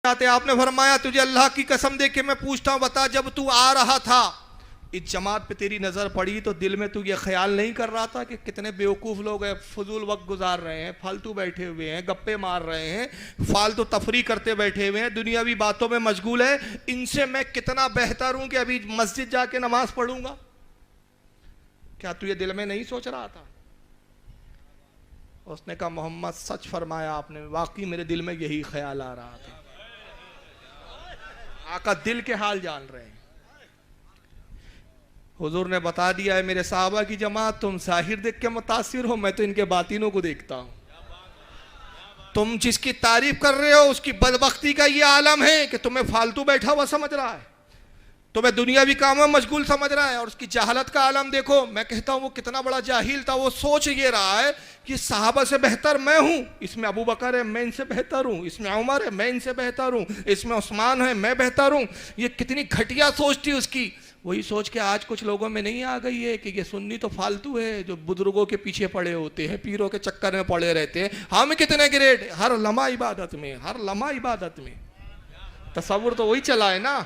آپ نے فرمایا تجھے اللہ کی قسم دے کے میں پوچھتا ہوں بتا جب تو آ رہا تھا اس جماعت پہ تیری نظر پڑی تو دل میں تو یہ خیال نہیں کر رہا تھا کہ کتنے بیوقوف لوگ ہیں فضول وقت گزار رہے ہیں فالتو بیٹھے ہوئے ہیں گپے مار رہے ہیں فالتو تفریح کرتے بیٹھے ہوئے ہیں دنیاوی باتوں میں مشغول ہے ان سے میں کتنا بہتر ہوں کہ ابھی مسجد جا کے نماز پڑھوں گا؟ کیا تو یہ دل میں نہیں سوچ رہا تھا؟ اس نے کہا محمد سچ فرمایا آپ نے واقعی میرے دل میں یہی خیال آ رہا تھا۔ آقا دل کے حال جان رہے ہیں۔ حضور نے بتا دیا ہے میرے صحابہ کی جماعت تم ظاہر دیکھ کے متاثر ہو میں تو ان کے باطنوں کو دیکھتا ہوں۔ تم جس کی تعریف کر رہے ہو اس کی بدبختی کا یہ عالم ہے کہ تمہیں فالتو بیٹھا ہوا سمجھ رہا ہے، تمہیں دنیاوی کاموں میں مشغول سمجھ رہا ہے، اور اس کی جہالت کا عالم دیکھو۔ میں کہتا ہوں وہ کتنا بڑا جاہل تھا، وہ سوچ یہ رہا ہے کہ صحابہ سے بہتر میں ہوں، اس میں ابو بکر ہے میں ان سے بہتر ہوں، اس میں عمر ہے میں ان سے بہتر ہوں، اس میں عثمان ہے میں بہتر ہوں۔ یہ کتنی گھٹیا سوچ تھی اس کی۔ وہی سوچ کے آج کچھ لوگوں میں نہیں آ گئی ہے کہ یہ سنی تو فالتو ہے جو بزرگوں کے پیچھے پڑے ہوتے ہیں، پیروں کے چکر میں پڑے رہتے ہیں۔ ہم کتنے گریٹ، ہر لمحہ عبادت میں، ہر لمحہ عبادت میں۔ تصور تو وہی چلا ہے نا،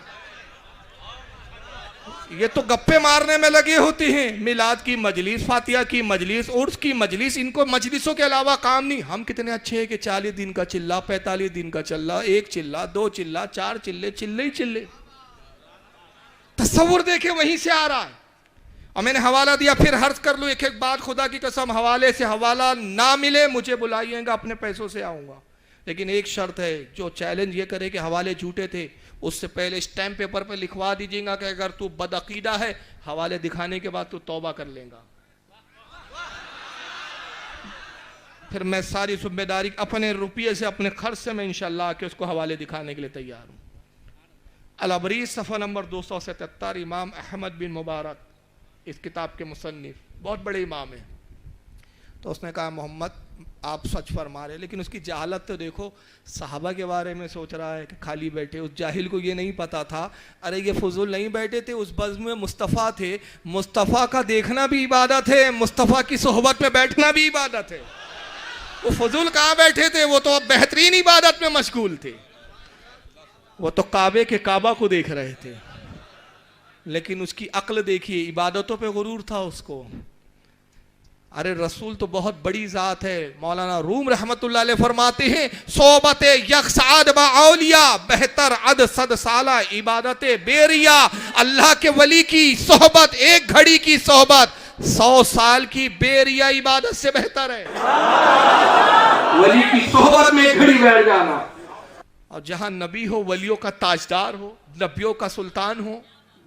یہ تو گپے مارنے میں لگے ہوتے ہیں، میلاد کی مجلس، فاتحہ کی مجلس، عرس کی مجلس، ان کو مجلسوں کے علاوہ کام نہیں۔ ہم کتنے اچھے ہیں کہ 40 دن کا چلہ، 45 دن کا چلہ، 1 چلہ، 2 چلہ، 4 چلے، چلے ہی چلے۔ تصور دیکھیں وہیں سے آ رہا ہے۔ اور میں نے حوالہ دیا، پھر عرض کر لوں ایک ایک بات، خدا کی قسم حوالے سے حوالہ نہ ملے مجھے بلائیے گا، اپنے پیسوں سے آؤں گا، لیکن ایک شرط ہے، جو چیلنج یہ کرے کہ حوالے جھوٹے تھے اس سے پہلے اسٹیمپ پیپر پہ لکھوا دیجیے گا کہ اگر تو بدعقیدہ ہے حوالے دکھانے کے بعد تو توبہ کر لیں گا۔ پھر میں ساری ذمہ داری اپنے روپیے سے اپنے خرچ سے میں انشاءاللہ کہ اس کو حوالے دکھانے کے لیے تیار ہوں۔ الابریز صفحہ نمبر 277، امام احمد بن مبارک اس کتاب کے مصنف، بہت بڑے امام ہیں۔ تو اس نے کہا محمد آپ سچ فرما رہے، لیکن اس کی جہالت تو دیکھو، صحابہ کے بارے میں سوچ رہا ہے کہ خالی بیٹھے۔ اس جاہل کو یہ نہیں پتا تھا ارے یہ فضول نہیں بیٹھے تھے، اس بزم میں مصطفیٰ تھے، مصطفیٰ کا دیکھنا بھی عبادت ہے، مصطفیٰ کی صحبت میں بیٹھنا بھی عبادت ہے۔ وہ فضول کہاں بیٹھے تھے، وہ تو اب بہترین عبادت میں مشغول تھے، وہ تو کعبے کے کعبہ کو دیکھ رہے تھے۔ لیکن اس کی عقل دیکھیے، عبادتوں پہ غرور تھا اس کو۔ ارے رسول تو بہت بڑی ذات ہے۔ مولانا روم رحمت اللہ علیہ فرماتے ہیں صحبت یک سعد با اولیاء بہتر عد 100 سالہ عبادت بیریا۔ اللہ کے ولی کی صحبت، ایک گھڑی کی صحبت 100 سال کی بیریا عبادت سے بہتر ہے۔ ولی کی صحبت میں ایک گھڑی بیٹھ جانا، اور جہاں نبی ہو، ولیوں کا تاجدار ہو، نبیوں کا سلطان ہو،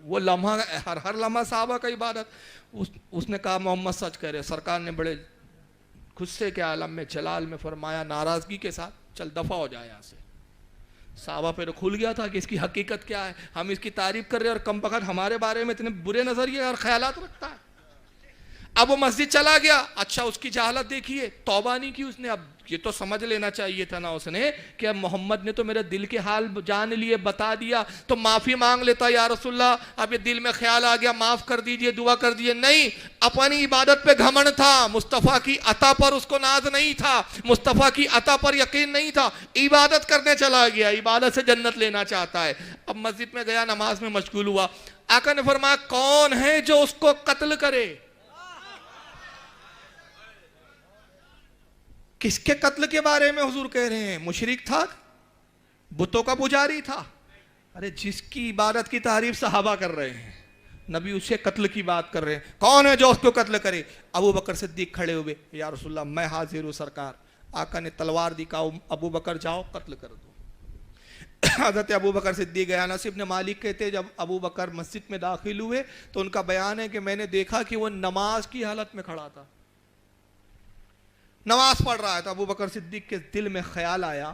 وہ لمحہ ہر لمحہ صحابہ کا عبادت۔ اس نے کہا محمد سچ کہہ رہے۔ سرکار نے بڑے غصے کے عالم میں جلال میں فرمایا ناراضگی کے ساتھ چل دفع ہو جائے یہاں سے۔ صحابہ پہ کھل گیا تھا کہ اس کی حقیقت کیا ہے، ہم اس کی تعریف کر رہے ہیں اور کم بخت ہمارے بارے میں اتنے برے نظریے اور خیالات رکھتا ہے۔ اب وہ مسجد چلا گیا، اچھا اس کی جہالت دیکھیے، توبہ نہیں کی اس نے۔ اب یہ تو سمجھ لینا چاہیے تھا نا اس نے کہ اب محمد نے تو میرے دل کے حال جان لیے، بتا دیا، تو معافی مانگ لیتا یا رسول اللہ اب یہ دل میں خیال آ گیا، معاف کر دیجئے، دعا کر دیجئے۔ نہیں، اپنی عبادت پہ گھمنڈ تھا، مصطفیٰ کی عطا پر اس کو ناز نہیں تھا، مصطفیٰ کی عطا پر یقین نہیں تھا، عبادت کرنے چلا گیا، عبادت سے جنت لینا چاہتا ہے۔ اب مسجد میں گیا، نماز میں مشغول ہوا، آقا نے فرمایا کون ہے جو اس کو قتل کرے؟ کس کے قتل کے بارے میں حضور کہہ رہے ہیں؟ مشرک تھا، بتوں کا پجاری تھا۔ ارے جس کی عبادت کی تعریف صحابہ کر رہے ہیں، نبی اسے قتل کی بات کر رہے ہیں، کون ہے جو اس کو قتل کرے؟ ابو بکر صدیق کھڑے ہوئے، یا رسول اللہ میں حاضر ہوں سرکار۔ آقا نے تلوار دکھا، ابو بکر جاؤ قتل کر دو۔ حضرت ابو بکر صدیق گیا۔ انس بن مالک کہتے جب ابو بکر مسجد میں داخل ہوئے تو ان کا بیان ہے کہ میں نے دیکھا کہ وہ نماز کی حالت میں کھڑا تھا، نماز پڑھ رہا ہے۔ تو ابو بکر صدیق کے دل میں خیال آیا،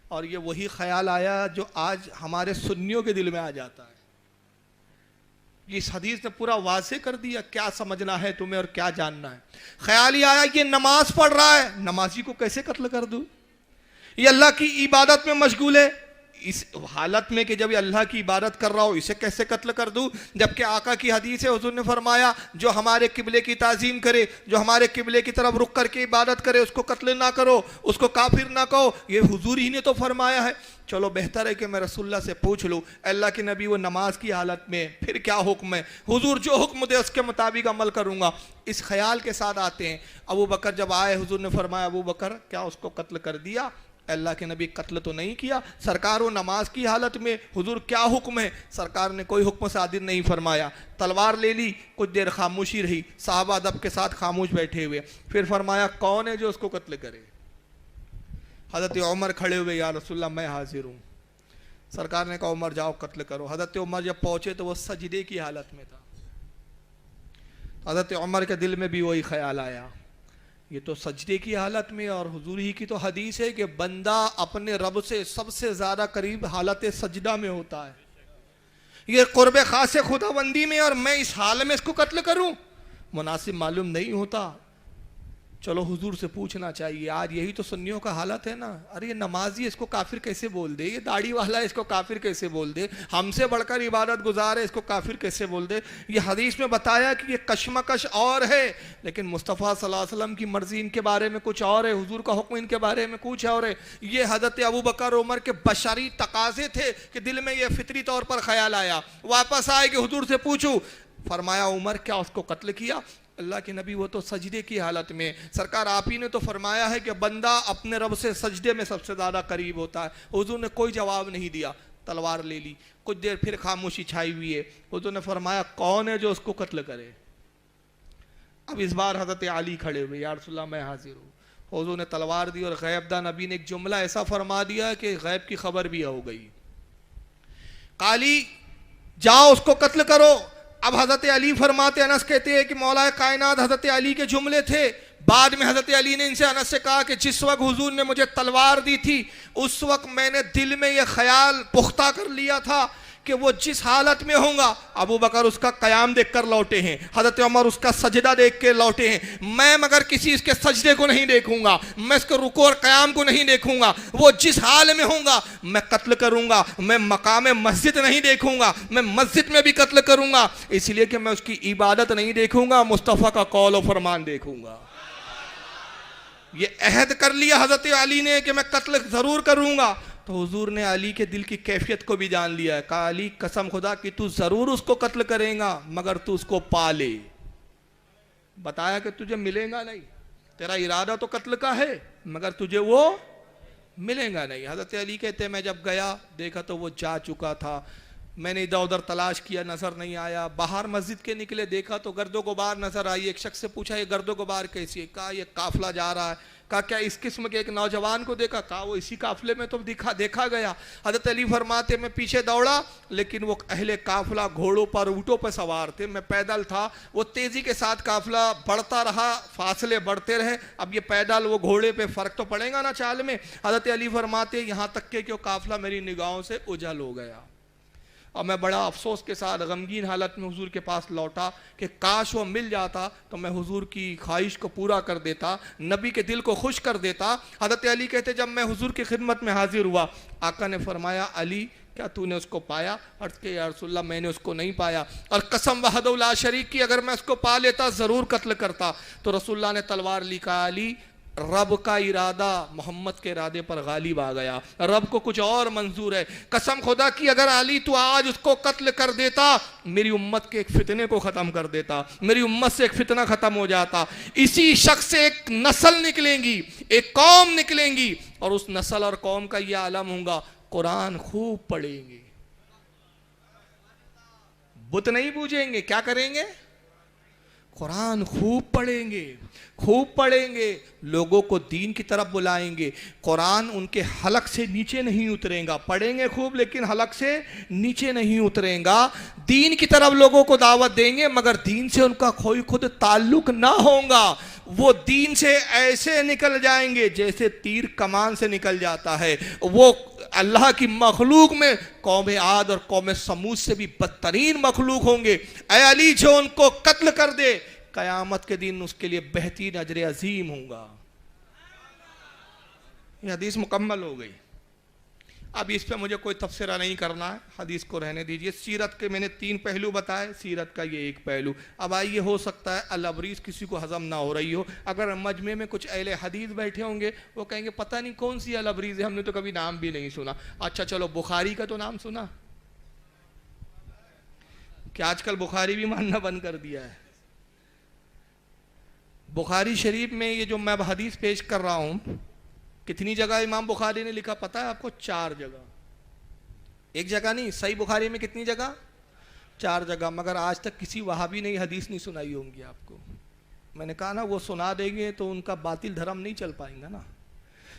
اور یہ وہی خیال آیا جو آج ہمارے سنیوں کے دل میں آ جاتا ہے۔ اس حدیث نے پورا واضح کر دیا کیا سمجھنا ہے تمہیں اور کیا جاننا ہے۔ خیال ہی آیا یہ نماز پڑھ رہا ہے، نمازی کو کیسے قتل کر دوں؟ یہ اللہ کی عبادت میں مشغول ہے، اس حالت میں کہ جب یہ اللہ کی عبادت کر رہا ہو اسے کیسے قتل کر دوں؟ جبکہ آقا کی حدیث ہے، حضور نے فرمایا جو ہمارے قبلے کی تعظیم کرے، جو ہمارے قبلے کی طرف رخ کر کے عبادت کرے، اس کو قتل نہ کرو، اس کو کافر نہ کہو، یہ حضور ہی نے تو فرمایا ہے۔ چلو بہتر ہے کہ میں رسول اللہ سے پوچھ لوں، اللہ کے نبی وہ نماز کی حالت میں پھر کیا حکم ہے؟ حضور جو حکم دے اس کے مطابق عمل کروں گا، اس خیال کے ساتھ آتے ہیں۔ ابو بکر جب آئے، حضور نے فرمایا ابو بکر کیا اس کو قتل کر دیا؟ اللہ کے نبی قتل تو نہیں کیا سرکار، وہ نماز کی حالت میں، حضور کیا حکم ہے؟ سرکار نے کوئی حکم صادر نہیں فرمایا، تلوار لے لی، کچھ دیر خاموشی رہی، صحابہ ادب کے ساتھ خاموش بیٹھے ہوئے، پھر فرمایا کون ہے جو اس کو قتل کرے؟ حضرت عمر کھڑے ہوئے، یا رسول اللہ میں حاضر ہوں۔ سرکار نے کہا عمر جاؤ قتل کرو۔ حضرت عمر جب پہنچے تو وہ سجدے کی حالت میں تھا۔ حضرت عمر کے دل میں بھی وہی خیال آیا، یہ تو سجدے کی حالت میں، اور حضور ہی کی تو حدیث ہے کہ بندہ اپنے رب سے سب سے زیادہ قریب حالت سجدہ میں ہوتا ہے، یہ قرب خاص خدا بندی میں، اور میں اس حال میں اس کو قتل کروں؟ مناسب معلوم نہیں ہوتا۔ چلو حضور سے پوچھنا چاہیے، آج یہی تو سنیوں کا حالت ہے نا، ارے یہ نمازی اس کو کافر کیسے بول دے، یہ داڑھی والا اس کو کافر کیسے بول دے، ہم سے بڑھ کر عبادت گزار ہے اس کو کافر کیسے بول دے؟ یہ حدیث میں بتایا کہ یہ کشمکش اور ہے، لیکن مصطفیٰ صلی اللہ علیہ وسلم کی مرضی ان کے بارے میں کچھ اور ہے، حضور کا حکم ان کے بارے میں کچھ اور ہے۔ یہ حضرت ابو بکر عمر کے بشری تقاضے تھے کہ دل میں یہ فطری طور پر خیال آیا، واپس آئے کہ حضور سے پوچھوں۔ فرمایا عمر کیا اس کو قتل کیا؟ اللہ کے نبی وہ تو سجدے کی حالت میں، سرکار آپ ہی نے تو فرمایا ہے کہ بندہ اپنے رب سے سجدے میں سب سے زیادہ قریب ہوتا ہے۔ حضور نے کوئی جواب نہیں دیا، تلوار لے لی، کچھ دیر پھر خاموشی چھائی ہوئی ہے۔ حضور نے فرمایا کون ہے جو اس کو قتل کرے؟ اب اس بار حضرت علی کھڑے ہوئے، یا رسول اللہ میں حاضر ہوں۔ حضور نے تلوار دی اور غیب داں نبی نے ایک جملہ ایسا فرما دیا کہ غیب کی خبر بھی ہو گئی، علی جاؤ اس کو قتل کرو۔ اب حضرت علی فرماتے، انس کہتے ہیں کہ مولا کائنات حضرت علی کے جملے تھے۔ بعد میں حضرت علی نے ان سے انس سے کہا کہ جس وقت حضور نے مجھے تلوار دی تھی اس وقت میں نے دل میں یہ خیال پختہ کر لیا تھا کہ وہ جس حالت میں ہوں گا۔ ابو بکر اس کا قیام دیکھ کر لوٹے ہیں، حضرت عمر اس کا سجدہ دیکھ کے لوٹے ہیں، میں مگر کسی اس کے سجدے کو نہیں دیکھوں گا، میں اس کے رکوع اور قیام کو نہیں دیکھوں گا، وہ جس حال میں ہوں گا میں قتل کروں گا، میں مقام مسجد نہیں دیکھوں گا، میں مسجد میں بھی قتل کروں گا، اس لیے کہ میں اس کی عبادت نہیں دیکھوں گا، مصطفیٰ کا قول و فرمان دیکھوں گا۔ یہ عہد کر لیا حضرت علی نے کہ میں قتل ضرور کروں گا۔ تو حضور نے علی کے دل کی کیفیت کو بھی جان لیا ہے، کہا علی قسم خدا کہ تو ضرور اس کو قتل کرے گا مگر تو اس کو پالے۔ بتایا کہ تجھے ملے گا نہیں، تیرا ارادہ تو قتل کا ہے مگر تجھے وہ ملے گا نہیں۔ حضرت علی کہتے ہیں میں جب گیا دیکھا تو وہ جا چکا تھا، میں نے ادھر ادھر تلاش کیا نظر نہیں آیا، باہر مسجد کے نکلے دیکھا تو گرد و غبار نظر آئی۔ ایک شخص سے پوچھا یہ گرد و غبار کیسی ہے؟ کہا یہ قافلہ جا رہا ہے۔ کہا کیا اس قسم کے ایک نوجوان کو دیکھا؟ کہا وہ اسی قافلے میں تو دیکھا گیا۔ حضرت علی فرماتے میں پیچھے دوڑا لیکن وہ اہل قافلہ گھوڑوں پر اونٹوں پر سوار تھے، میں پیدل تھا، وہ تیزی کے ساتھ قافلہ بڑھتا رہا، فاصلے بڑھتے رہے۔ اب یہ پیدل وہ گھوڑے پہ فرق تو پڑے گا نا چال میں۔ حضرت علی فرماتے یہاں تک کہ وہ قافلہ میری نگاہوں سے اجل ہو گیا، اور میں بڑا افسوس کے ساتھ غمگین حالت میں حضور کے پاس لوٹا کہ کاش وہ مل جاتا تو میں حضور کی خواہش کو پورا کر دیتا، نبی کے دل کو خوش کر دیتا۔ حضرت علی کہتے جب میں حضور کی خدمت میں حاضر ہوا، آقا نے فرمایا علی کیا تو نے اس کو پایا؟ عرض کہ یا رسول اللہ میں نے اس کو نہیں پایا، اور قسم وحدہ لا شریک کی اگر میں اس کو پا لیتا ضرور قتل کرتا۔ تو رسول اللہ نے تلوار لی، کہا علی رب کا ارادہ محمد کے ارادے پر غالب آ گیا، رب کو کچھ اور منظور ہے۔ قسم خدا کی اگر علی تو آج اس کو قتل کر دیتا میری امت کے ایک فتنے کو ختم کر دیتا، میری امت سے ایک فتنہ ختم ہو جاتا، اسی شخص سے ایک نسل نکلیں گی، ایک قوم نکلیں گی، اور اس نسل اور قوم کا یہ عالم ہوگا قرآن خوب پڑھیں گے، بت نہیں پوجیں گے، کیا کریں گے؟ قرآن خوب پڑھیں گے، خوب پڑھیں گے، لوگوں کو دین کی طرف بلائیں گے، قرآن ان کے حلق سے نیچے نہیں اتریں گا، پڑھیں گے خوب لیکن حلق سے نیچے نہیں اتریں گا، دین کی طرف لوگوں کو دعوت دیں گے مگر دین سے ان کا کوئی خود تعلق نہ ہوگا، وہ دین سے ایسے نکل جائیں گے جیسے تیر کمان سے نکل جاتا ہے۔ وہ اللہ کی مخلوق میں قوم عاد اور قوم سمود سے بھی بدترین مخلوق ہوں گے۔ اے علی جو ان کو قتل کر دے قیامت کے دن اس کے لیے بہترین اجر عظیم ہوگا۔ یہ حدیث مکمل ہو گئی۔ اب اس پہ مجھے کوئی تبصرہ نہیں کرنا ہے، حدیث کو رہنے دیجئے۔ سیرت کے میں نے 3 پہلو بتائے، سیرت کا یہ ایک پہلو۔ اب آئیے، ہو سکتا ہے الابریز کسی کو ہضم نہ ہو رہی ہو، اگر مجمع میں کچھ اہل حدیث بیٹھے ہوں گے وہ کہیں گے پتہ نہیں کون سی الابریز ہے، ہم نے تو کبھی نام بھی نہیں سنا۔ اچھا چلو، بخاری کا تو نام سنا؟ کہ آج کل بخاری بھی ماننا بند کر دیا ہے۔ بخاری شریف میں یہ جو میں اب حدیث پیش کر رہا ہوں، کتنی جگہ امام بخاری نے لکھا پتہ ہے آپ کو؟ 4 جگہ۔ ایک جگہ نہیں، صحیح بخاری میں کتنی جگہ؟ 4 جگہ۔ مگر آج تک کسی وہابی نے حدیث نہیں سنائی ہوں گی آپ کو۔ میں نے کہا نا، وہ سنا دیں گے تو ان کا باطل دھرم نہیں چل پائیں گا نا۔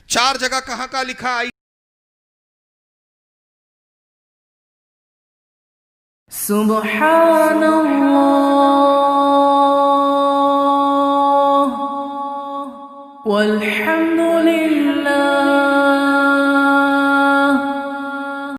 4 جگہ کہاں کا لکھا؟ آئی سبحان اللہ والحمد